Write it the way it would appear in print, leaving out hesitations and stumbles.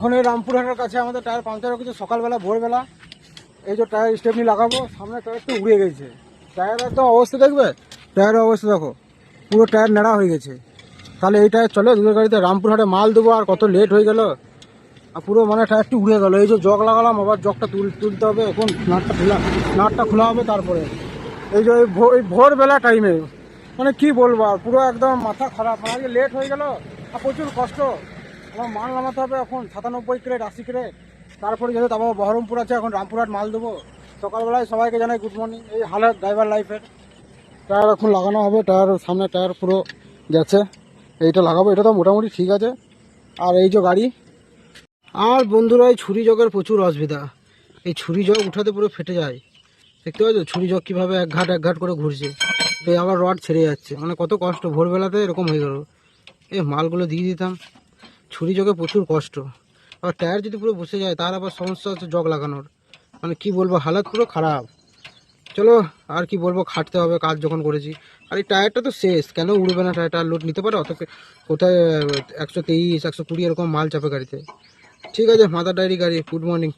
এখন এই রামপুরহাটের কাছে আমাদের টায়ার পাংচার হয়ে গেছে সকালবেলা ভোরবেলা। এই যে টায়ার স্টেপনি লাগাবো, সামনে টায়ার একটু উড়ে গেছে। টায়ারের একদম অবস্থা দেখবে, টায়ারের অবস্থা দেখো, পুরো টায়ার নেড়া হয়ে গেছে। তাহলে এই টায়ার চলে দুধের গাড়িতে রামপুরহাটে মাল দেবো, আর কত লেট হয়ে গেল, আর পুরো মানে টায়ারটি উড়ে গেল। এই যে জগ লাগালাম, আবার জগটা তুলতে হবে, এখন নাটটা খোলা হবে। তারপরে এই যে এই ভোরবেলা টাইমে মানে কি বলবো, আর পুরো একদম মাথা খারাপ। মানে লেট হয়ে গেল আর প্রচুর কষ্ট। আমার মাল নামাতে হবে এখন 97 ক্রেট 80 ক্রেট। তারপরে যেহেতু তারপর বহরমপুর আছে, এখন রামপুরহাট মাল দেবো। সকালবেলায় সবাইকে জানাই গুড মর্নিং। এই হালাত ড্রাইভার লাইফের টায়ার এখন লাগানো হবে। টায়ার সামনে টায়ার পুরো গেছে, এইটা লাগাবো। এটা তো মোটামুটি ঠিক আছে। আর এই যে গাড়ি, আর বন্ধুরা এই ছুরি জগের প্রচুর অসুবিধা। এই ছুরি জগ উঠাতে পুরো ফেটে যায়, দেখতে পাচ্ছ ছুরি জগ কীভাবে এক ঘাট করে ঘুরছে। এই আবার রড ছেড়ে যাচ্ছে, মানে কত কষ্ট। ভোরবেলাতে এরকম হয়ে গেল, এই মালগুলো দিয়ে দিতাম। ছুরি জগে প্রচুর কষ্ট। আবার টায়ার যদি পুরো বসে যায় তার আবার সমস্যা হচ্ছে জগ লাগানোর। মানে কি বলবো, হালাত পুরো খারাপ। চলো আর কি বলবো, খাটতে হবে কাজ যখন করেছি। আর এই টায়ারটা তো শেষ, কেন উড়বে না টায়ারটা? লোড নিতে পারে অত? কোথায় 123 120 এরকম মাল চাপে গাড়িতে। ঠিক আছে, মাদার ডায়েরি গাড়ি, গুড মর্নিং।